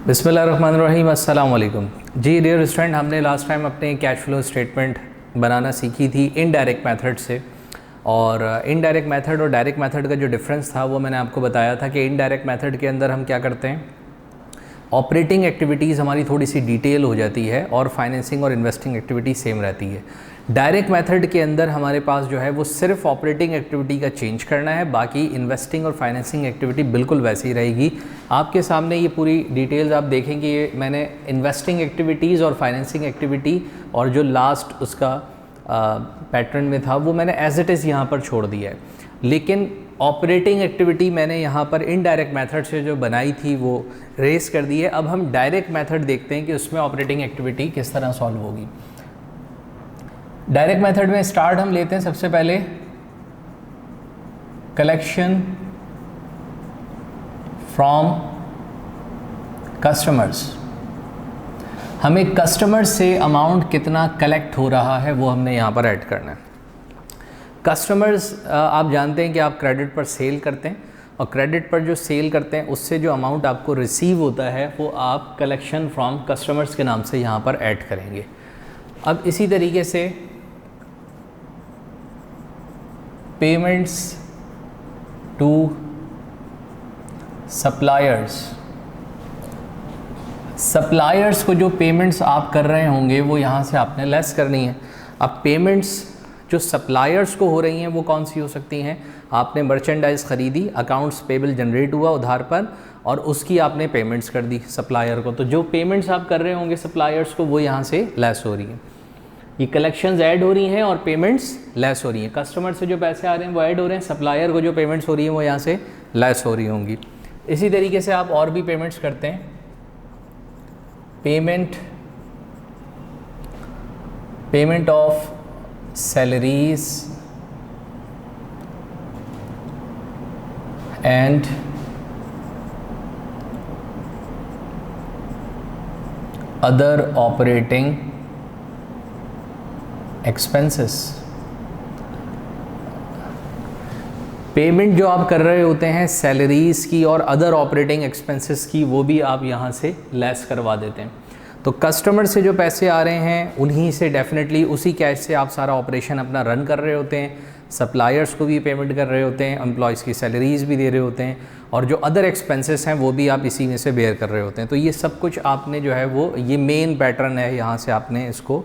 बिस्मिल्लाहिर्रहमानिर्रहीम, अस्सलाम वालेकुम। जी डियर स्टूडेंट, हमने लास्ट टाइम अपने कैश फ्लो स्टेटमेंट बनाना सीखी थी इनडायरेक्ट मेथड से। और इनडायरेक्ट मेथड और डायरेक्ट मेथड का जो डिफरेंस था वो मैंने आपको बताया था कि इनडायरेक्ट मेथड के अंदर हम क्या करते हैं, ऑपरेटिंग एक्टिविटीज़ हमारी थोड़ी सी डिटेल हो जाती है और फाइनेंसिंग और इन्वेस्टिंग एक्टिविटी सेम रहती है। डायरेक्ट मेथड के अंदर हमारे पास जो है वो सिर्फ ऑपरेटिंग एक्टिविटी का चेंज करना है, बाकी इन्वेस्टिंग और फाइनेंसिंग एक्टिविटी बिल्कुल वैसी ही रहेगी। आपके सामने ये पूरी डिटेल्स आप देखेंगे, ये मैंने इन्वेस्टिंग एक्टिविटीज़ और फाइनेंसिंग एक्टिविटी और जो लास्ट उसका पैटर्न में था वो मैंने एज इट इज़ यहाँ पर छोड़ दिया है। लेकिन ऑपरेटिंग एक्टिविटी मैंने यहाँ पर इनडायरेक्ट मेथड से जो बनाई थी वो रेस कर दी है। अब हम डायरेक्ट मेथड देखते हैं कि उसमें ऑपरेटिंग एक्टिविटी किस तरह सॉल्व होगी। डायरेक्ट मेथड में स्टार्ट हम लेते हैं सबसे पहले कलेक्शन फ्रॉम कस्टमर्स। हमें कस्टमर से अमाउंट कितना कलेक्ट हो रहा है वो हमने यहाँ पर ऐड करना है। कस्टमर्स आप जानते हैं कि आप क्रेडिट पर सेल करते हैं और क्रेडिट पर जो सेल करते हैं उससे जो अमाउंट आपको रिसीव होता है वो आप कलेक्शन फ्रॉम कस्टमर्स के नाम से यहाँ पर ऐड करेंगे। अब इसी तरीके से पेमेंट्स टू सप्लायर्स। सप्लायर्स को जो पेमेंट्स आप कर रहे होंगे वो यहाँ से आपने लेस करनी है। अब पेमेंट्स जो सप्लायर्स को हो रही हैं वो कौन सी हो सकती हैं, आपने मर्चेंडाइज़ ख़रीदी, अकाउंट्स पेबल जनरेट हुआ उधार पर और उसकी आपने पेमेंट्स कर दी सप्लायर को, तो जो पेमेंट्स आप कर रहे होंगे सप्लायर्स को वो यहाँ से लेस हो रही है। ये कलेक्शंस ऐड हो रही हैं और पेमेंट्स लेस हो रही हैं। कस्टमर से जो पैसे आ रहे हैं वो ऐड हो रहे हैं, सप्लायर को जो पेमेंट्स हो रही हैं वो यहाँ से लेस हो रही होंगी। इसी तरीके से आप और भी पेमेंट्स करते हैं। Payment of salaries and other operating expenses। Payment जो आप कर रहे होते हैं सैलरीज़ की और अदर ऑपरेटिंग एक्सपेंसेस की वो भी आप यहाँ से लेस करवा देते हैं। तो कस्टमर से जो पैसे आ रहे हैं उन्हीं से डेफिनेटली उसी कैश से आप सारा ऑपरेशन अपना रन कर रहे होते हैं, सप्लायर्स को भी पेमेंट कर रहे होते हैं, एम्प्लॉयज़ की सैलरीज़ भी दे रहे होते हैं और जो अदर एक्सपेंसेस हैं वो भी आप इसी में से बेयर कर रहे होते हैं। तो ये सब कुछ आपने जो है वो ये मेन पैटर्न है, यहाँ से आपने इसको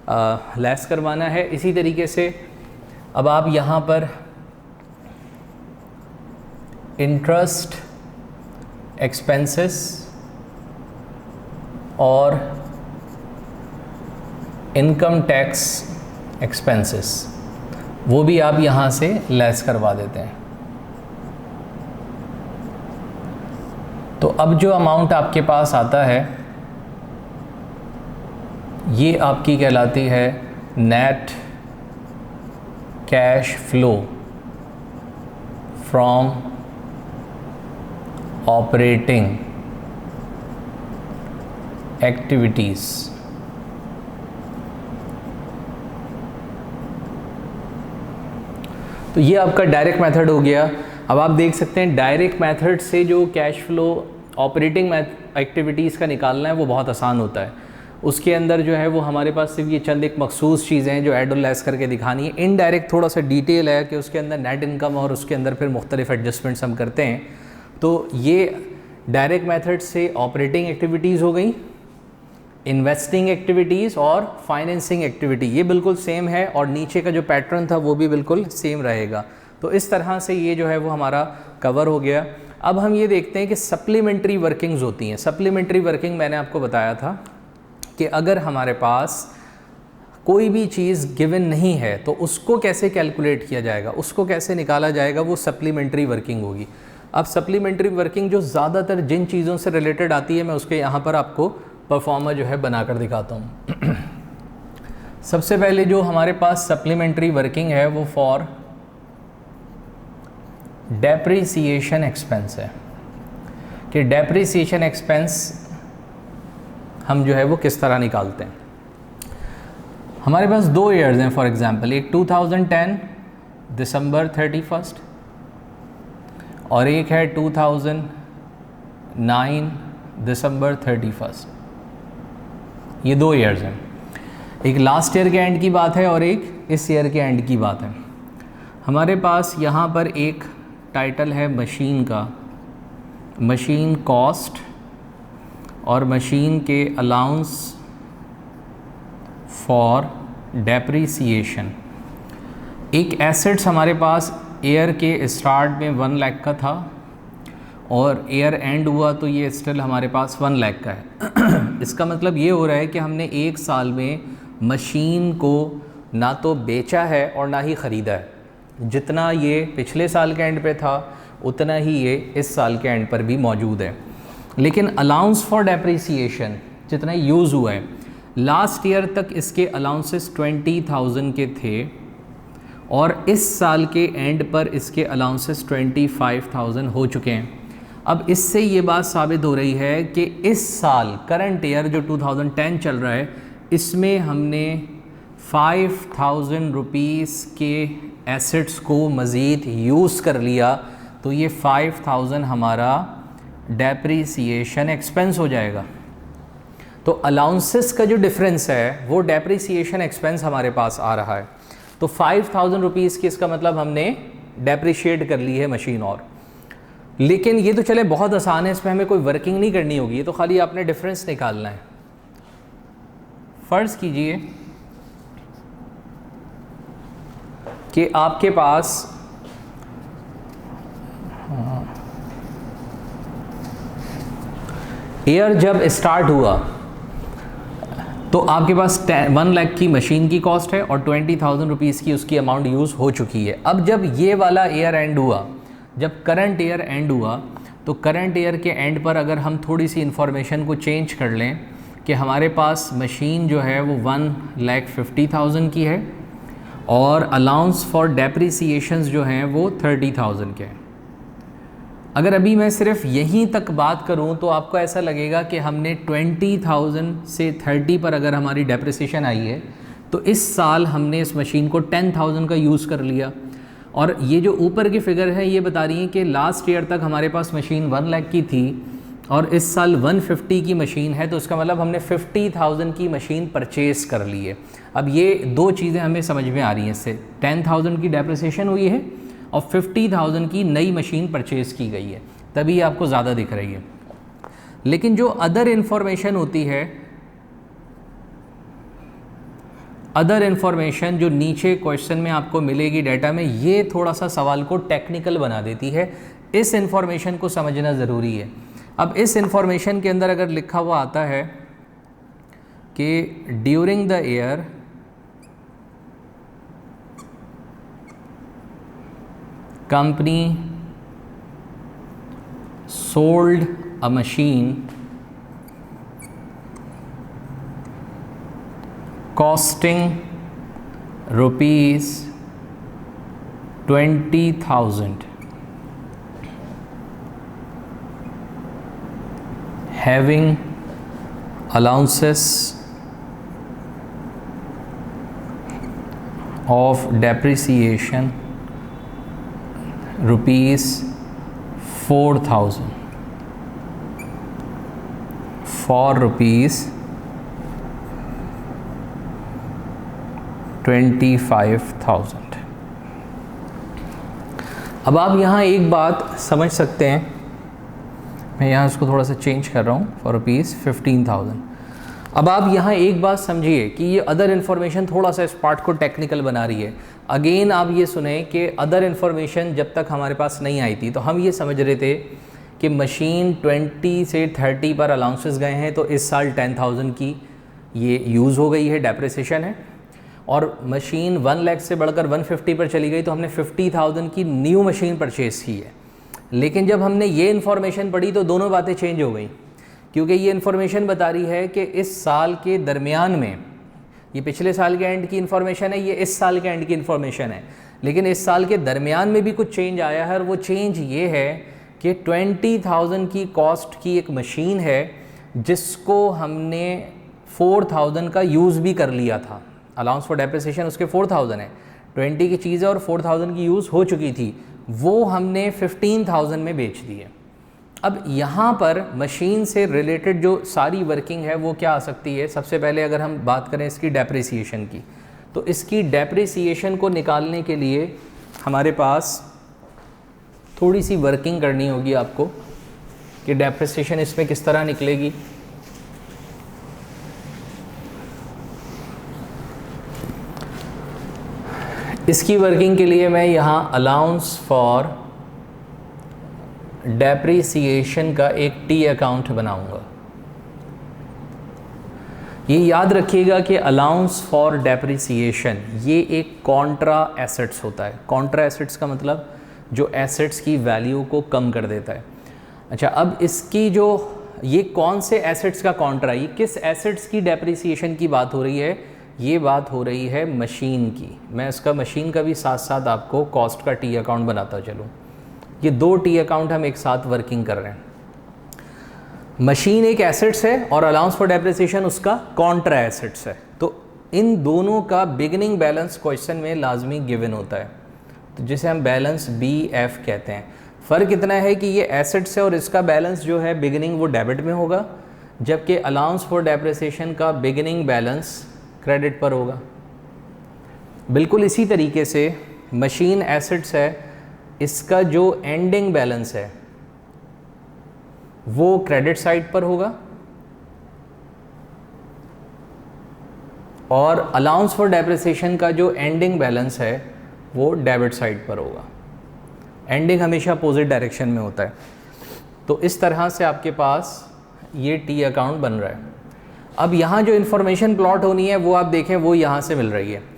लेस करवाना है। इसी तरीके से अब आप यहाँ पर इंटरेस्ट एक्सपेंसेस और इनकम टैक्स एक्सपेंसेस वो भी आप यहाँ से लेस करवा देते हैं। तो अब जो अमाउंट आपके पास आता है ये आपकी कहलाती है net cash flow from operating activities. तो ये आपका डायरेक्ट मेथड हो गया। अब आप देख सकते हैं डायरेक्ट मेथड से जो कैश फ्लो ऑपरेटिंग एक्टिविटीज़ का निकालना है वो बहुत आसान होता है। उसके अंदर जो है वो हमारे पास सिर्फ ये चंद एक मखसूस चीज़ें हैं जो ऐड और लेस करके दिखानी है। इनडायरेक्ट थोड़ा सा डिटेल है कि उसके अंदर नेट इनकम और उसके अंदर फिर मुख्तलिफ एडजस्टमेंट्स हम करते हैं। तो ये डायरेक्ट मेथड से ऑपरेटिंग एक्टिविटीज़ हो गई, इन्वेस्टिंग एक्टिविटीज़ और फाइनेंसिंग एक्टिविटी ये बिल्कुल सेम है और नीचे का जो पैटर्न था वो भी बिल्कुल सेम रहेगा। तो इस तरह से ये जो है वो हमारा कवर हो गया। अब हम ये देखते हैं कि सप्लीमेंट्री वर्किंग्स होती हैं। सप्लीमेंट्री वर्किंग मैंने आपको बताया था कि अगर हमारे पास कोई भी चीज़ गिवन नहीं है तो उसको कैसे कैलकुलेट किया जाएगा, उसको कैसे निकाला जाएगा, वो सप्लीमेंट्री वर्किंग होगी। अब सप्लीमेंट्री वर्किंग जो ज़्यादातर जिन चीज़ों से रिलेटेड आती है मैं उसके यहाँ पर आपको परफॉर्मर जो है बनाकर दिखाता हूँ। सबसे पहले जो हमारे पास सप्लीमेंट्री वर्किंग है वो फॉर डेप्रिसिएशन एक्सपेंस है कि डेप्रिसिएशन एक्सपेंस हम जो है वो किस तरह निकालते हैं। हमारे पास 2 ईयर्स हैं फॉर एग्जांपल, एक 2010 दिसंबर 31 और एक है 2009 दिसंबर 31, ये 2 ईयर्स हैं। एक लास्ट ईयर के एंड की बात है और एक इस ईयर के एंड की बात है। हमारे पास यहाँ पर एक टाइटल है मशीन का, मशीन कॉस्ट और मशीन के अलाउंस फॉर डेप्रिसिएशन। एक एसेट्स हमारे पास ईयर के स्टार्ट में 1 लाख का था और ईयर एंड हुआ तो ये स्टिल हमारे पास 1 लाख का है। इसका मतलब ये हो रहा है कि हमने 1 साल में मशीन को ना तो बेचा है और ना ही ख़रीदा है। जितना ये पिछले साल के एंड पे था उतना ही ये इस साल के एंड पर भी मौजूद है। लेकिन अलाउंस फॉर डेप्रिसिएशन जितना यूज़ हुआ है, लास्ट ईयर तक इसके अलाउंसेस 20,000 के थे और इस साल के एंड पर इसके अलाउंसेस 25,000 हो चुके हैं। अब इससे ये बात साबित हो रही है कि इस साल करंट ईयर जो 2010 चल रहा है, इसमें हमने 5,000 रुपीज़ के एसेट्स को मज़ीद यूज़ कर लिया, तो ये 5,000 हमारा डेप्रिसिएशन एक्सपेंस हो जाएगा। तो अलाउंसेस का जो डिफरेंस है वो डेप्रिसिएशन एक्सपेंस हमारे पास आ रहा है। तो 5,000 रुपीज़ की इसका मतलब हमने डेप्रिशिएट कर ली है मशीन। और लेकिन ये तो चले बहुत आसान है, इसमें हमें कोई वर्किंग नहीं करनी होगी, ये तो खाली आपने डिफरेंस निकालना है। फ़र्ज़ कीजिए कि आपके पास ईयर जब स्टार्ट हुआ तो आपके पास 1 लाख की मशीन की कॉस्ट है और 20,000 रुपीज़ की उसकी अमाउंट यूज़ हो चुकी है। अब जब ये वाला ईयर एंड हुआ, जब करंट ईयर एंड हुआ, तो करंट ईयर के एंड पर अगर हम थोड़ी सी इन्फॉर्मेशन को चेंज कर लें कि हमारे पास मशीन जो है वो 1,50,000 की है और अलाउंस फॉर डेप्रिसिएशंस जो हैं वो 30,000 के हैं। अगर अभी मैं सिर्फ यहीं तक बात करूं तो आपको ऐसा लगेगा कि हमने 20,000 से 30 पर अगर हमारी डेप्रिसिएशन आई है तो इस साल हमने इस मशीन को 10,000 का यूज़ कर लिया। और ये जो ऊपर की फिगर है ये बता रही है कि लास्ट ईयर तक हमारे पास मशीन 1 लाख की थी और इस साल 150 की मशीन है, तो इसका मतलब हमने 50,000 की मशीन परचेज़ कर ली है। अब ये 2 चीज़ें हमें समझ में आ रही हैं इससे, 10,000 की डेप्रिसिएशन हुई है और 50,000 की नई मशीन परचेज़ की गई है, तभी आपको ज़्यादा दिख रही है। लेकिन जो अदर इन्फॉर्मेशन होती है, अदर इन्फॉर्मेशन जो नीचे क्वेश्चन में आपको मिलेगी डेटा में, ये थोड़ा सा सवाल को टेक्निकल बना देती है। इस इन्फॉर्मेशन को समझना ज़रूरी है। अब इस इन्फॉर्मेशन के अंदर अगर लिखा हुआ आता है कि during the year company sold a machine costing rupees 20,000, having allowances of depreciation rupees 4,000 for rupees 25,000। अब आप यहाँ एक बात समझ सकते हैं, मैं यहाँ इसको थोड़ा सा चेंज कर रहा हूँ, फॉर रुपीज़ 15,000। अब आप यहाँ एक बात समझिए कि ये अदर इन्फॉर्मेशन थोड़ा सा इस पार्ट को टेक्निकल बना रही है। अगेन आप ये सुने कि अदर इन्फॉर्मेशन जब तक हमारे पास नहीं आई थी तो हम ये समझ रहे थे कि मशीन 20 से 30 पर अलाउंसेस गए हैं, तो इस साल 10,000 की ये यूज़ हो गई है, डेप्रिसिएशन है, और मशीन 1 लाख से बढ़कर 150 पर चली गई तो हमने 50,000 की न्यू मशीन परचेज़ की है। लेकिन जब हमने ये इन्फॉर्मेशन पढ़ी तो दोनों बातें चेंज हो गई, क्योंकि ये इन्फॉर्मेशन बता रही है कि इस साल के दरमियान में, ये पिछले साल के एंड की इन्फॉर्मेशन है, ये इस साल के एंड की इन्फॉर्मेशन है, लेकिन इस साल के दरमियान में भी कुछ चेंज आया है। और वो चेंज ये है कि 20,000 की कॉस्ट की एक मशीन है जिसको हमने 4,000 का यूज़ भी कर लिया था। अलाउंस फॉर डेप्रिसिएशन उसके 4,000 है, 20 की चीज़ है और 4,000 की यूज़ हो चुकी थी, वो हमने 15,000 में बेच दी है। अब यहाँ पर मशीन से रिलेटेड जो सारी वर्किंग है वो क्या आ सकती है? सबसे पहले अगर हम बात करें इसकी डेप्रिसिएशन की, तो इसकी डेप्रिसिएशन को निकालने के लिए हमारे पास थोड़ी सी वर्किंग करनी होगी आपको कि डेप्रिसिएशन इसमें किस तरह निकलेगी। इसकी वर्किंग के लिए मैं यहाँ अलाउंस फॉर डेप्रिसिएशन का एक टी अकाउंट बनाऊंगा। ये याद रखिएगा कि अलाउंस फॉर डेप्रिसिएशन ये एक कॉन्ट्रा एसेट्स होता है। कॉन्ट्रा एसेट्स का मतलब जो एसेट्स की वैल्यू को कम कर देता है। अच्छा, अब इसकी जो ये कौन से एसेट्स का कॉन्ट्रा, ये किस एसेट्स की डेप्रिसिएशन की बात हो रही है? ये बात हो रही है मशीन की। मैं इसका मशीन का भी साथ साथ आपको कॉस्ट का टी अकाउंट बनाता चलूँ। ये दो टी अकाउंट हम एक साथ वर्किंग कर रहे हैं। मशीन एक एसेट्स है और अलाउंस फॉर डेप्रिसिएशन उसका कॉन्ट्रा एसेट्स है। तो इन दोनों का बिगिनिंग बैलेंस क्वेश्चन में लाजमी गिवन होता है, तो जिसे हम बैलेंस BF कहते हैं। फ़र्क इतना है कि ये एसेट्स है और इसका बैलेंस जो है बिगिनिंग वो डेबिट में होगा, जबकि अलाउंस फॉर डेप्रिसिएशन का बिगिनिंग बैलेंस क्रेडिट पर होगा। बिल्कुल इसी तरीके से मशीन एसेट्स है, इसका जो एंडिंग बैलेंस है वो क्रेडिट साइड पर होगा और अलाउंस फॉर डेप्रिसिएशन का जो एंडिंग बैलेंस है वो डेबिट साइड पर होगा। एंडिंग हमेशा अपोजिट डायरेक्शन में होता है। तो इस तरह से आपके पास ये टी अकाउंट बन रहा है। अब यहाँ जो इन्फॉर्मेशन प्लॉट होनी है वो आप देखें, वो यहाँ से मिल रही है।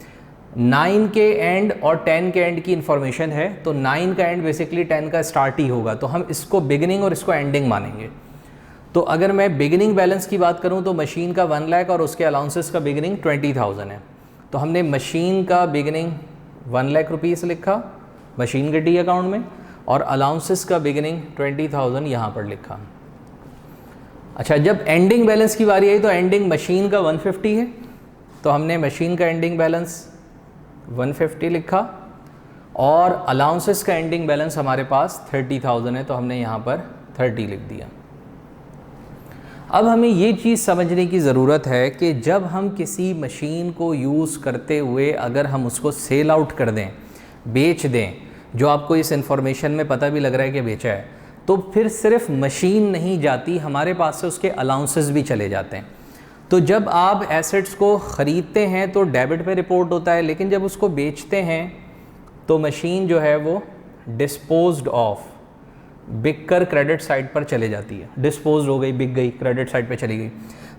9 के एंड और 10 के एंड की इन्फॉर्मेशन है, तो 9 का एंड बेसिकली 10 का स्टार्ट ही होगा, तो हम इसको बिगिनिंग और इसको एंडिंग मानेंगे। तो अगर मैं बिगिनिंग बैलेंस की बात करूं तो मशीन का 1 लाख और उसके अलाउंसेस का बिगिनिंग 20,000 है। तो हमने मशीन का बिगिनिंग 1 लाख रुपीज़ लिखा मशीन के टी अकाउंट में और अलाउंसेस का बिगिनिंग 20,000 यहाँ पर लिखा। अच्छा, जब एंडिंग बैलेंस की बारी आई तो एंडिंग मशीन का 150 है, तो हमने मशीन का एंडिंग बैलेंस 150 लिखा और अलाउंसेस का एंडिंग बैलेंस हमारे पास 30,000 है, तो हमने यहाँ पर 30 लिख दिया। अब हमें ये चीज़ समझने की ज़रूरत है कि जब हम किसी मशीन को यूज़ करते हुए अगर हम उसको सेल आउट कर दें, बेच दें, जो आपको इस इन्फॉर्मेशन में पता भी लग रहा है कि बेचा है, तो फिर सिर्फ मशीन नहीं जाती, हमारे पास से उसके अलाउंसेस भी चले जाते हैं। तो जब आप एसेट्स को ख़रीदते हैं तो डेबिट पे रिपोर्ट होता है, लेकिन जब उसको बेचते हैं तो मशीन जो है वो डिस्पोज्ड ऑफ, बिक कर क्रेडिट साइड पर चले जाती है। डिस्पोज हो गई, बिक गई, क्रेडिट साइड पे चली गई।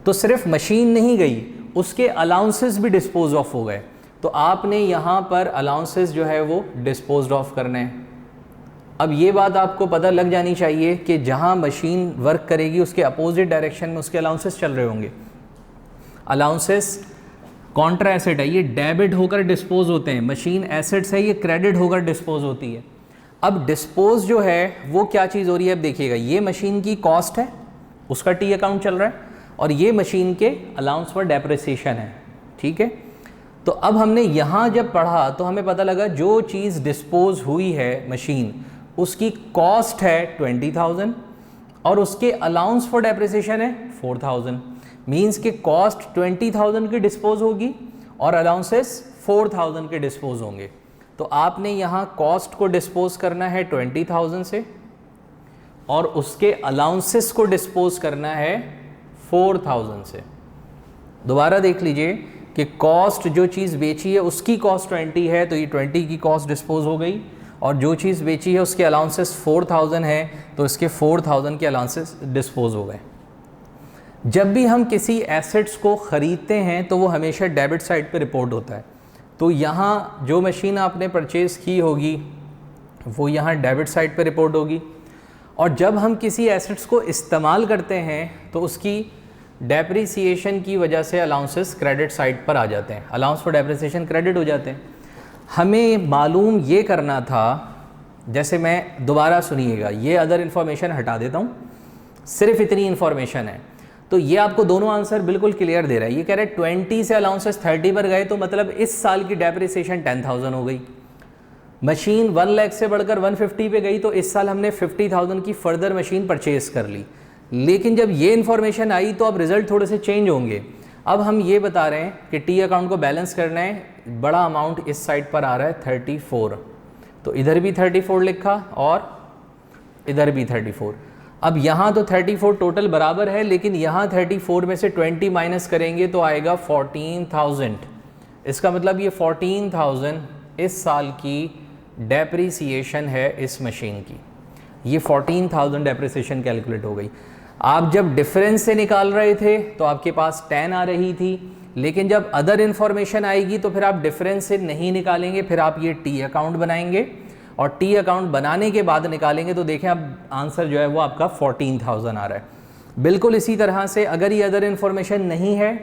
तो सिर्फ मशीन नहीं गई, उसके अलाउंसेस भी डिस्पोज ऑफ हो गए। तो आपने यहाँ पर अलाउंसेस जो है वो डिस्पोज ऑफ करने हैं। अब ये बात आपको पता लग जानी चाहिए कि जहाँ मशीन वर्क करेगी उसके अपोजिट डायरेक्शन में उसके अलाउंसेस चल रहे होंगे। अलाउंसेस कॉन्ट्रा एसेट है, ये डेबिट होकर डिस्पोज होते हैं। मशीन एसेट्स है, ये क्रेडिट होकर डिस्पोज होती है। अब डिस्पोज जो है वो क्या चीज़ हो रही है? अब देखिएगा, ये मशीन की कॉस्ट है, उसका टी अकाउंट चल रहा है, और ये मशीन के अलाउंस फॉर डेप्रिसिएशन है। ठीक है, तो अब हमने यहाँ जब पढ़ा तो हमें पता लगा जो चीज़ डिस्पोज हुई है मशीन, उसकी कॉस्ट है 20,000 और उसके अलाउंस फॉर डेप्रिसिएशन है 4,000। मीन्स के कॉस्ट 20,000 की डिस्पोज होगी और अलाउंसेस 4,000 के डिस्पोज होंगे। तो आपने यहाँ कॉस्ट को डिस्पोज करना है 20,000 से और उसके अलाउंसेस को डिस्पोज करना है 4,000 से। दोबारा देख लीजिए कि कॉस्ट जो चीज़ बेची है उसकी कॉस्ट 20 है, तो ये 20 की कॉस्ट डिस्पोज हो गई, और जो चीज़ बेची है उसके अलाउंसेस 4,000 है, तो इसके 4,000 के अलाउंसेस डिस्पोज हो गए। जब भी हम किसी एसेट्स को ख़रीदते हैं तो वो हमेशा डेबिट साइड पे रिपोर्ट होता है। तो यहाँ जो मशीन आपने परचेज़ की होगी वो यहाँ डेबिट साइड पे रिपोर्ट होगी, और जब हम किसी एसेट्स को इस्तेमाल करते हैं तो उसकी डेप्रिसिएशन की वजह से अलाउंसेस क्रेडिट साइड पर आ जाते हैं, अलाउंस फॉर डेप्रिसिएशन क्रेडिट हो जाते हैं। हमें मालूम ये करना था, जैसे मैं दोबारा सुनिएगा, ये अदर इन्फॉर्मेशन हटा देता हूँ, सिर्फ इतनी इन्फॉर्मेशन है। तो ये आपको दोनों आंसर बिल्कुल क्लियर दे रहा है। ये कह रहा है 20 से अलाउंसेस 30 पर गए, तो मतलब इस साल की डेप्रिसिएशन 10,000 हो गई। मशीन 1 लाख से बढ़कर 150 पे गई तो इस साल हमने 50,000 की फर्दर मशीन परचेज़ कर ली। लेकिन जब ये इन्फॉर्मेशन आई तो अब रिज़ल्ट थोड़े से चेंज होंगे। अब हम ये बता रहे हैं कि टी अकाउंट को बैलेंस करना है, बड़ा अमाउंट इस साइड पर आ रहा है 34, तो इधर भी 34 लिखा और इधर भी 34। अब यहाँ तो 34 टोटल बराबर है, लेकिन यहाँ 34 में से 20 माइनस करेंगे तो आएगा 14,000। इसका मतलब ये 14,000 इस साल की डेप्रिसिएशन है इस मशीन की। ये 14,000 डेप्रिसिएशन कैलकुलेट हो गई। आप जब डिफरेंस से निकाल रहे थे तो आपके पास 10 आ रही थी, लेकिन जब अदर इन्फॉर्मेशन आएगी तो फिर आप डिफरेंस से नहीं निकालेंगे, फिर आप ये टी अकाउंट बनाएंगे और टी अकाउंट बनाने के बाद निकालेंगे तो देखें अब आंसर जो है वो आपका 14,000 आ रहा है। बिल्कुल इसी तरह से अगर ये अदर इन्फॉर्मेशन नहीं है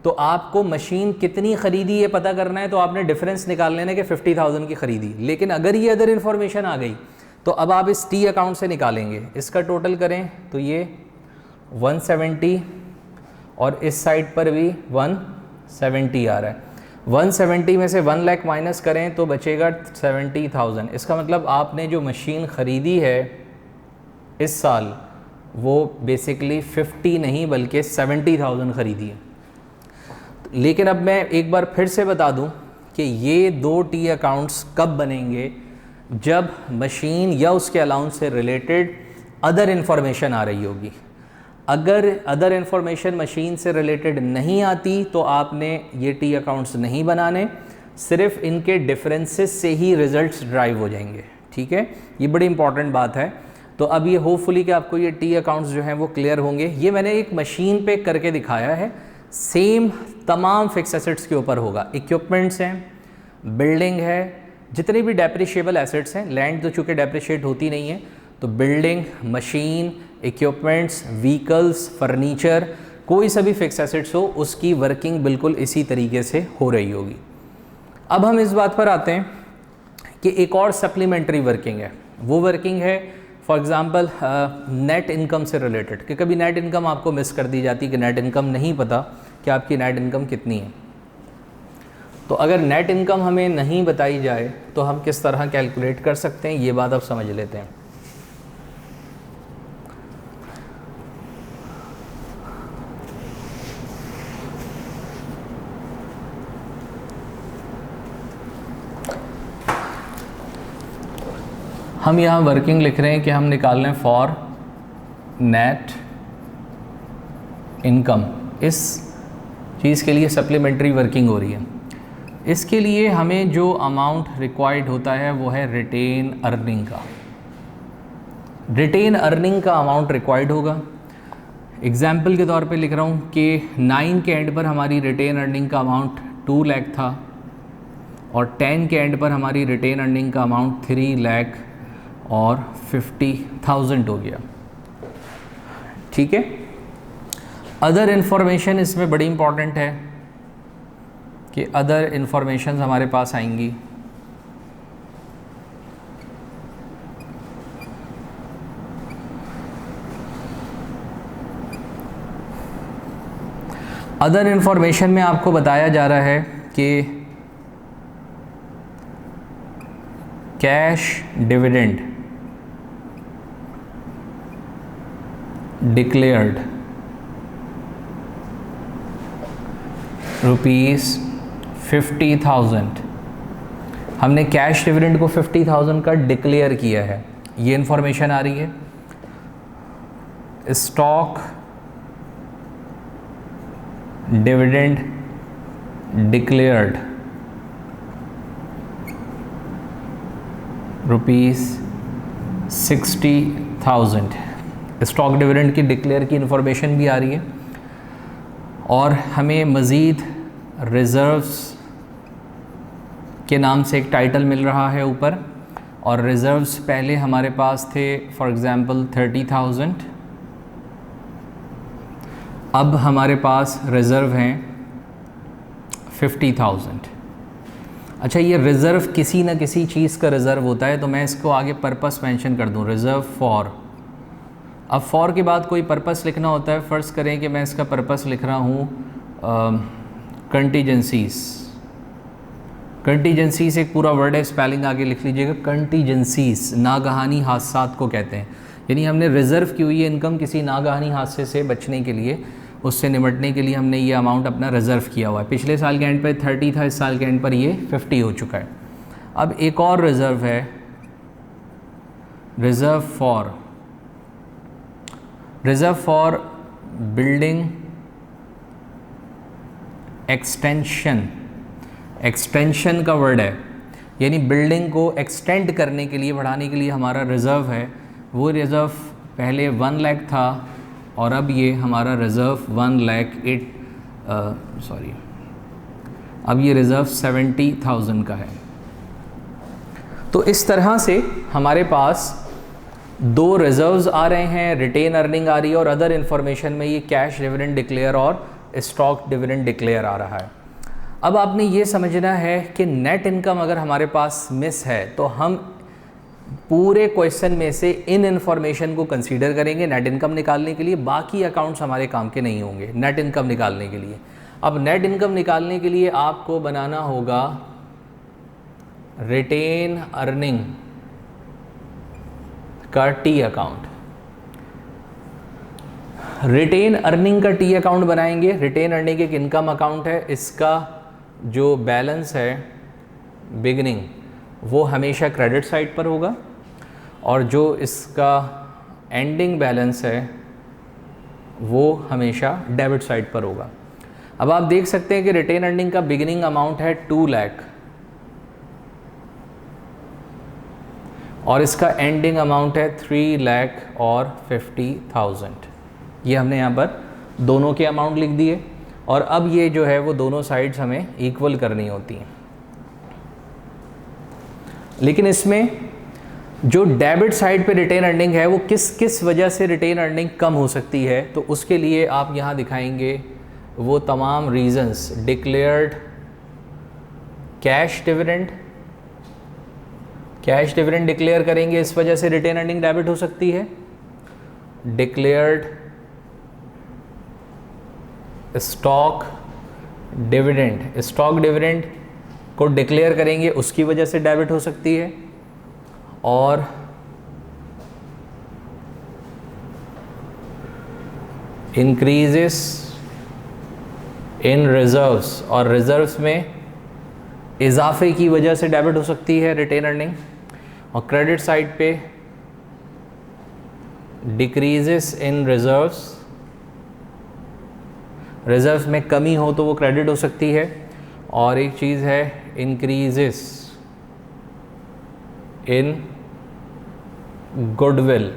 तो आपको मशीन कितनी ख़रीदी ये पता करना है, तो आपने डिफरेंस निकाल लेना कि 50,000 की ख़रीदी। लेकिन अगर ये अदर इन्फॉर्मेशन आ गई तो अब आप इस टी अकाउंट से निकालेंगे। इसका टोटल करें तो ये 170 और इस साइड पर भी 170 आ रहा है। 170 में से 1 लाख माइनस करें तो बचेगा 70,000। इसका मतलब आपने जो मशीन ख़रीदी है इस साल वो बेसिकली 50 नहीं बल्कि 70,000 ख़रीदी है। लेकिन अब मैं एक बार फिर से बता दूं कि ये दो टी अकाउंट्स कब बनेंगे, जब मशीन या उसके अलाउंस से रिलेटेड अदर इन्फॉर्मेशन आ रही होगी। अगर अदर इन्फॉर्मेशन मशीन से रिलेटेड नहीं आती तो आपने ये टी अकाउंट्स नहीं बनाने, सिर्फ इनके डिफरेंसेस से ही रिजल्ट्स ड्राइव हो जाएंगे। ठीक है, ये बड़ी इंपॉर्टेंट बात है। तो अब ये होपफुली कि आपको ये टी अकाउंट्स जो हैं वो क्लियर होंगे। ये मैंने एक मशीन पे करके दिखाया है, सेम तमाम फिक्स एसेट्स के ऊपर होगा। इक्विपमेंट्स हैं, बिल्डिंग है, जितने भी डेप्रिशिएबल एसेट्स हैं, लैंड तो चूँकि डेप्रिशिएट होती नहीं है, तो building, machine, equipments, vehicles, furniture, कोई सा भी फिक्स एसेट्स हो उसकी वर्किंग बिल्कुल इसी तरीके से हो रही होगी। अब हम इस बात पर आते हैं कि एक और सप्लीमेंट्री वर्किंग है। वो वर्किंग है फॉर एग्ज़ाम्पल नेट इनकम से रिलेटेड, कि कभी नेट इनकम आपको मिस कर दी जाती है कि नेट इनकम नहीं पता कि आपकी नेट इनकम कितनी है। तो अगर नेट इनकम हमें नहीं बताई जाए तो हम किस तरह कैलकुलेट कर सकते हैं, ये बात अब समझ लेते हैं। हम यहाँ वर्किंग लिख रहे हैं कि हम निकाल रहे हैं फॉर नेट इनकम। इस चीज़ के लिए सप्लीमेंट्री वर्किंग हो रही है। इसके लिए हमें जो अमाउंट रिक्वायर्ड होता है वो है रिटेन अर्निंग का। रिटेन अर्निंग का अमाउंट रिक्वायर्ड होगा। एग्जाम्पल के तौर पे लिख रहा हूँ कि 9 के एंड पर हमारी रिटेन अर्निंग का अमाउंट 2 लाख था और 10 के एंड पर हमारी रिटेन अर्निंग का अमाउंट 3 लाख और 50,000 हो गया। ठीक है, अदर इन्फॉर्मेशन इसमें बड़ी इंपॉर्टेंट है कि अदर इन्फॉर्मेशन हमारे पास आएंगी। अदर इन्फॉर्मेशन में आपको बताया जा रहा है कि कैश डिविडेंड डिक्लेयर्ड ₹50,000। हमने कैश डिविडेंड को 50,000 का डिक्लेयर किया है, ये इन्फॉर्मेशन आ रही है। Stock dividend declared ₹60,000। Stock dividend की डिक्लेयर की इन्फॉर्मेशन भी आ रही है और हमें मज़ीद रिज़र्व्स के नाम से एक टाइटल मिल रहा है ऊपर। और रिज़र्व्स पहले हमारे पास थे फॉर एग्ज़ाम्पल 30,000, अब हमारे पास रिज़र्व हैं 50,000। अच्छा, ये रिज़र्व किसी न किसी चीज़ का रिज़र्व होता है, तो मैं इसको आगे पर्पस मेंशन कर दूं, रिज़र्व फॉर। अब फॉर के बाद कोई पर्पस लिखना होता है। फ़र्ज़ करें कि मैं इसका पर्पस लिख रहा हूँ कंटीजेंसीज़, कंटीजेंसीज एक पूरा वर्ड है, स्पेलिंग आगे लिख लीजिएगा। कंटीजेंसीज नागहानी हादसात को कहते हैं, यानी हमने रिजर्व की हुई है इनकम किसी नागहानी हादसे से बचने के लिए, उससे निपटने के लिए हमने ये अमाउंट अपना रिज़र्व किया हुआ है। पिछले साल के एंड पर 30 था, इस साल के एंड पर ये 50 हो चुका है। अब एक और रिज़र्व है, रिज़र्व फॉर बिल्डिंग एक्सटेंशन का वर्ड है, यानी बिल्डिंग को एक्सटेंड करने के लिए, बढ़ाने के लिए हमारा रिज़र्व है। वो रिज़र्व पहले 1 लाख था और अब ये हमारा रिज़र्व 1,08,000 अब ये रिज़र्व 70,000 का है। तो इस तरह से हमारे पास 2 रिज़र्व्स आ रहे हैं, रिटेन अर्निंग आ रही है और अदर इन्फॉर्मेशन में ये कैश डिविडेंड डिक्लेयर और स्टॉक डिविडेंड डिक्लेयर आ रहा है। अब आपने ये समझना है कि नेट इनकम अगर हमारे पास मिस है तो हम पूरे क्वेश्चन में से इन इन्फॉर्मेशन को कंसीडर करेंगे नेट इनकम निकालने के लिए, बाकी अकाउंट्स हमारे काम के नहीं होंगे नेट इनकम निकालने के लिए। अब नेट इनकम निकालने के लिए आपको बनाना होगा रिटेन अर्निंग का टी अकाउंट। रिटेन अर्निंग का टी अकाउंट बनाएंगे। रिटेन अर्निंग एक इनकम अकाउंट है, इसका जो बैलेंस है बिगनिंग वो हमेशा क्रेडिट साइड पर होगा और जो इसका एंडिंग बैलेंस है वो हमेशा डेबिट साइड पर होगा। अब आप देख सकते हैं कि रिटेन अर्निंग का बिगिनिंग अमाउंट है 2 लाख और इसका एंडिंग अमाउंट है 3,50,000। ये हमने यहाँ पर दोनों के अमाउंट लिख दिए और अब ये जो है वो दोनों साइड्स हमें इक्वल करनी होती हैं। लेकिन इसमें जो डेबिट साइड पे रिटेन अर्निंग है वो किस किस वजह से रिटेन अर्निंग कम हो सकती है, तो उसके लिए आप यहाँ दिखाएंगे वो तमाम reasons. Declared cash dividend declare करेंगे, इस वजह से रिटेन अर्निंग डेबिट हो सकती है। डिक्लेयर्ड स्टॉक डिविडेंड को डिक्लेयर करेंगे, उसकी वजह से डेबिट हो सकती है। और इंक्रीजेस इन रिजर्व्स, और रिजर्व्स में इजाफे की वजह से डेबिट हो सकती है रिटेन अर्निंग। और क्रेडिट साइड पे डिक्रीजेस इन रिजर्व्स में कमी हो तो वो क्रेडिट हो सकती है। और एक चीज़ है इंक्रीजेस इन गुडविल।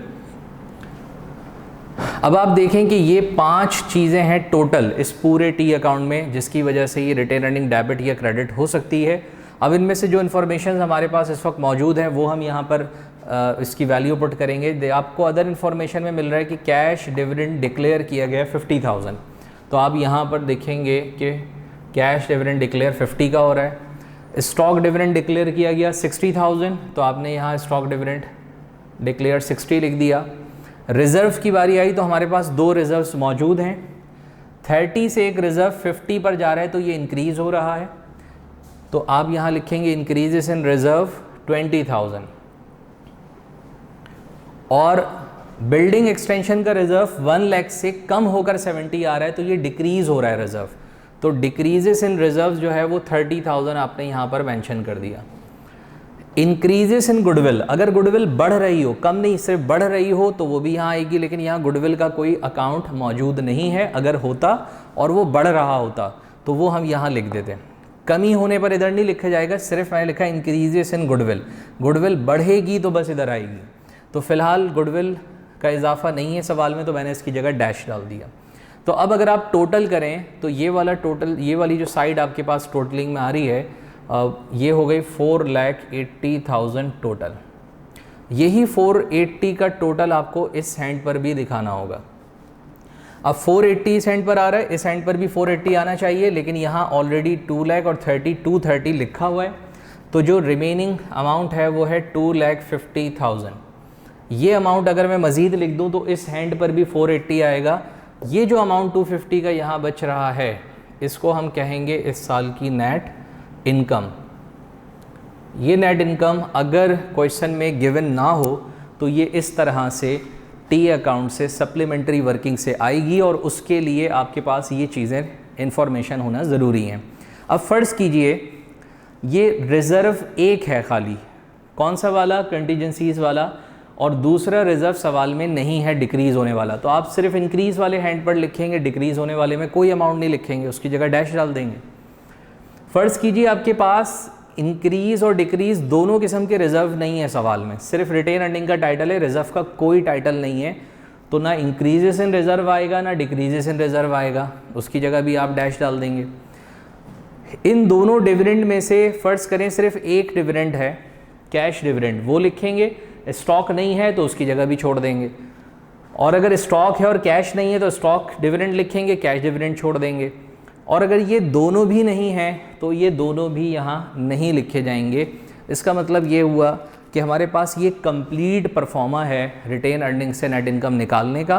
अब आप देखें कि ये 5 चीज़ें हैं टोटल इस पूरे टी अकाउंट में, जिसकी वजह से ये रिटेन अर्निंग डेबिट या क्रेडिट हो सकती है। अब इनमें से जो इन्फॉर्मेशन हमारे पास इस वक्त मौजूद है वो हम यहाँ पर इसकी वैल्यू पुट करेंगे। आपको अदर इन्फॉर्मेशन में मिल रहा है कि कैश डिविडेंड डिक्लेयर किया गया 50,000, तो आप यहाँ पर देखेंगे कि कैश डिविडेंड डिक्लेयर 50 का हो रहा है। स्टॉक डिविडेंड डिक्लेयर किया गया 60,000, तो आपने यहाँ स्टॉक डिविडेंड डिक्लेयर 60 लिख दिया। रिज़र्व की बारी आई तो हमारे पास 2 रिज़र्व्स मौजूद हैं। 30 से एक रिज़र्व 50 पर जा रहा है तो ये इंक्रीज़ हो रहा है, तो आप यहाँ लिखेंगे इंक्रीजेस इन रिज़र्व 20,000। और बिल्डिंग एक्सटेंशन का रिज़र्व 1 लाख से कम होकर 70 आ रहा है तो ये डिक्रीज़ हो रहा है रिज़र्व, तो डिक्रीजेस इन रिज़र्व जो है वो 30,000 आपने यहाँ पर मेंशन कर दिया। इंक्रीजेस इन गुडविल, अगर गुडविल बढ़ रही हो, कम नहीं सिर्फ बढ़ रही हो तो वो भी यहाँ आएगी, लेकिन यहाँ गुडविल का कोई अकाउंट मौजूद नहीं है। अगर होता और वो बढ़ रहा होता तो वो हम यहाँ लिख देते। कमी होने पर इधर नहीं लिखा जाएगा, सिर्फ मैंने लिखा इंक्रीजेस इन गुडविल। गुडविल बढ़ेगी तो बस इधर आएगी, तो फिलहाल गुडविल का इजाफा नहीं है सवाल में, तो मैंने इसकी जगह डैश डाल दिया। तो अब अगर आप टोटल करें तो ये वाला टोटल, ये वाली जो साइड आपके पास टोटलिंग में आ रही है ये हो गई 4,80,000 टोटल। यही 480 का टोटल आपको इस हैंड पर भी दिखाना होगा। अब 480 इस हैंड पर आ रहा है, इस हैंड पर भी 480 आना चाहिए, लेकिन यहाँ ऑलरेडी 2 लाख और 230 लिखा हुआ है, तो जो रिमेनिंग अमाउंट है वो है 2,50,000। ये अमाउंट अगर मैं मज़ीद लिख दूँ तो इस हैंड पर भी 480 आएगा। ये जो अमाउंट 250 का यहाँ बच रहा है इसको हम कहेंगे इस साल की नेट इनकम। ये नेट इनकम अगर क्वेश्चन में गिवन ना हो तो ये इस तरह से टी अकाउंट से सप्लीमेंट्री वर्किंग से आएगी, और उसके लिए आपके पास ये चीज़ें इन्फॉर्मेशन होना ज़रूरी हैं। अब फ़र्ज़ कीजिए ये रिज़र्व एक है खाली, कौन सा वाला, कंटीजेंसीज़ वाला, और दूसरा रिज़र्व सवाल में नहीं है डिक्रीज़ होने वाला, तो आप सिर्फ इंक्रीज़ वाले हैंड पर लिखेंगे, डिक्रीज़ होने वाले में कोई अमाउंट नहीं लिखेंगे, उसकी जगह डैश डाल देंगे। फ़र्ज़ कीजिए आपके पास इंक्रीज़ और डिक्रीज़ दोनों किस्म के रिज़र्व नहीं है सवाल में, सिर्फ रिटेन अर्निंग का टाइटल है, रिज़र्व का कोई टाइटल नहीं है, तो ना इंक्रीजेस इन रिज़र्व आएगा ना डिक्रीजेस इन रिज़र्व आएगा, उसकी जगह भी आप डैश डाल देंगे। इन दोनों डिविडेंड में से फ़र्ज़ करें सिर्फ एक डिविडेंड है कैश डिविडेंड, वो लिखेंगे, स्टॉक नहीं है तो उसकी जगह भी छोड़ देंगे, और अगर स्टॉक है और कैश नहीं है तो स्टॉक डिविडेंड लिखेंगे, कैश डिविडेंड छोड़ देंगे, और अगर ये दोनों भी नहीं हैं तो ये दोनों भी यहाँ नहीं लिखे जाएंगे। इसका मतलब ये हुआ कि हमारे पास ये कंप्लीट परफॉर्मा है रिटेन अर्निंग से नेट इनकम निकालने का,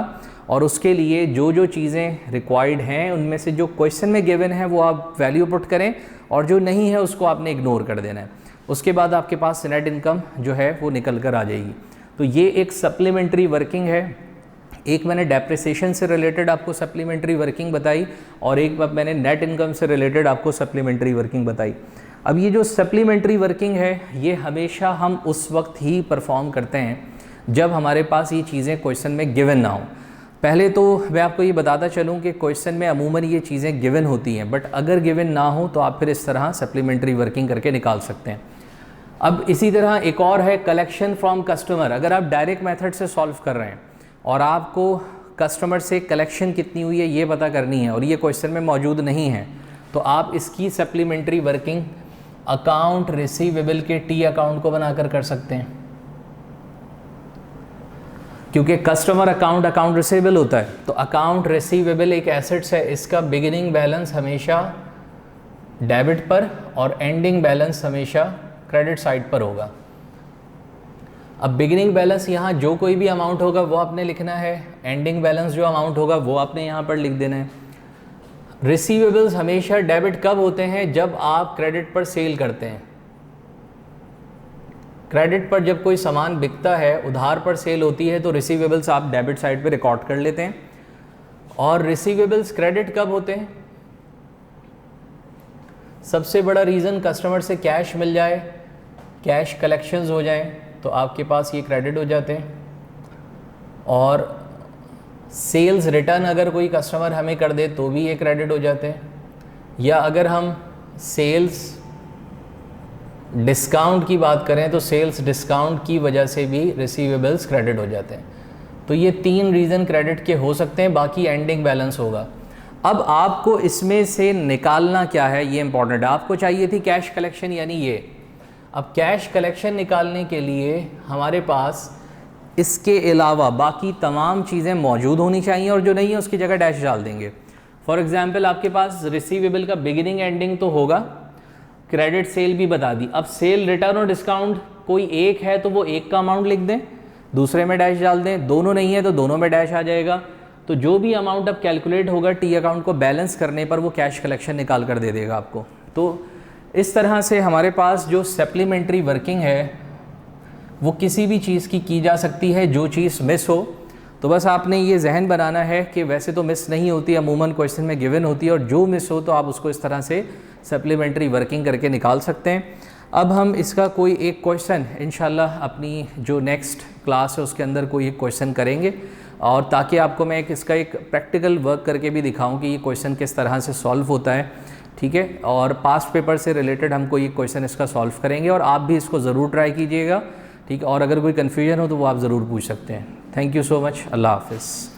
और उसके लिए जो जो चीज़ें रिक्वायर्ड हैं उनमें से जो क्वेश्चन में गिवन है वो आप वैल्यू पुट करें, और जो नहीं है उसको आपने इग्नोर कर देना है। उसके बाद आपके पास नेट इनकम जो है वो निकल कर आ जाएगी। तो ये एक सप्लीमेंट्री वर्किंग है। एक मैंने डेप्रिसिएशन से रिलेटेड आपको सप्लीमेंट्री वर्किंग बताई, और एक बार मैंने नेट इनकम से रिलेटेड आपको सप्लीमेंट्री वर्किंग बताई। अब ये जो सप्लीमेंट्री वर्किंग है ये हमेशा हम उस वक्त ही परफॉर्म करते हैं जब हमारे पास ये चीज़ें क्वेश्चन में गिवन ना हो। पहले तो मैं आपको ये बताता चलूँ कि क्वेश्चन में अमूमन ये चीज़ें गिवन होती हैं, बट अगर गिवन ना हो तो आप फिर इस तरह सप्लीमेंट्री वर्किंग करके निकाल सकते हैं। अब इसी तरह एक और है कलेक्शन फ्रॉम कस्टमर। अगर आप डायरेक्ट मेथड से सॉल्व कर रहे हैं और आपको कस्टमर से कलेक्शन कितनी हुई है ये पता करनी है और ये क्वेश्चन में मौजूद नहीं है, तो आप इसकी सप्लीमेंट्री वर्किंग अकाउंट रिसीवेबल के टी अकाउंट को बनाकर कर सकते हैं, क्योंकि कस्टमर अकाउंट अकाउंट रिसीवेबल होता है। तो अकाउंट रिसीवेबल एक एसेट्स है, इसका बिगिनिंग बैलेंस हमेशा डेबिट पर और एंडिंग बैलेंस हमेशा क्रेडिट साइड पर होगा। अब बिगिनिंग बैलेंस यहाँ जो कोई भी अमाउंट होगा वो आपने लिखना है, एंडिंग बैलेंस जो अमाउंट होगा वो आपने यहाँ पर लिख देना है। रिसीवेबल्स हमेशा डेबिट कब होते हैं? जब आप क्रेडिट पर सेल करते हैं। क्रेडिट पर जब कोई सामान बिकता है, उधार पर सेल होती है, तो रिसीवेबल्स आप डेबिट साइड पे रिकॉर्ड कर लेते हैं। और रिसीवेबल्स क्रेडिट कब होते हैं? सबसे बड़ा रीज़न कस्टमर से कैश मिल जाए, कैश कलेक्शंस हो जाएं, तो आपके पास ये क्रेडिट हो जाते हैं। और सेल्स रिटर्न अगर कोई कस्टमर हमें कर दे तो भी ये क्रेडिट हो जाते हैं, या अगर हम सेल्स डिस्काउंट की बात करें तो सेल्स डिस्काउंट की वजह से भी रिसीवेबल्स क्रेडिट हो जाते हैं। तो ये 3 रीज़न क्रेडिट के हो सकते हैं, बाकी एंडिंग बैलेंस होगा। अब आपको इसमें से निकालना क्या है ये इंपॉर्टेंट है। आपको चाहिए थी कैश कलेक्शन यानी ये। अब कैश कलेक्शन निकालने के लिए हमारे पास इसके अलावा बाकी तमाम चीज़ें मौजूद होनी चाहिए, और जो नहीं है उसकी जगह डैश डाल देंगे। फॉर एग्जांपल आपके पास रिसीवेबल का बिगिनिंग एंडिंग तो होगा, क्रेडिट सेल भी बता दी। अब सेल रिटर्न और डिस्काउंट कोई एक है तो वो एक का अमाउंट लिख दें, दूसरे में डैश डाल दें, दोनों नहीं है तो दोनों में डैश आ जाएगा। तो जो भी अमाउंट अब कैलकुलेट होगा टी अकाउंट को बैलेंस करने पर वो कैश कलेक्शन निकाल कर दे देगा आपको। तो इस तरह से हमारे पास जो सप्लीमेंट्री वर्किंग है वो किसी भी चीज़ की जा सकती है जो चीज़ मिस हो। तो बस आपने ये जहन बनाना है कि वैसे तो मिस नहीं होती, अमूमन क्वेश्चन में गिवन होती है, और जो मिस हो तो आप उसको इस तरह से सप्लीमेंट्री वर्किंग करके निकाल सकते हैं। अब हम इसका कोई एक क्वेश्चन इंशाल्लाह अपनी जो नेक्स्ट क्लास है उसके अंदर कोई एक क्वेश्चन करेंगे, और ताकि आपको मैं इसका एक प्रैक्टिकल वर्क करके भी दिखाऊं कि ये क्वेश्चन किस तरह से सॉल्व होता है, ठीक है। और पास्ट पेपर से रिलेटेड हम कोई एक क्वेश्चन इसका सॉल्व करेंगे, और आप भी इसको ज़रूर ट्राई कीजिएगा, ठीक है। और अगर कोई कन्फ्यूजन हो तो वो आप ज़रूर पूछ सकते हैं। Thank you so much. अल्लाह हाफ़िज़।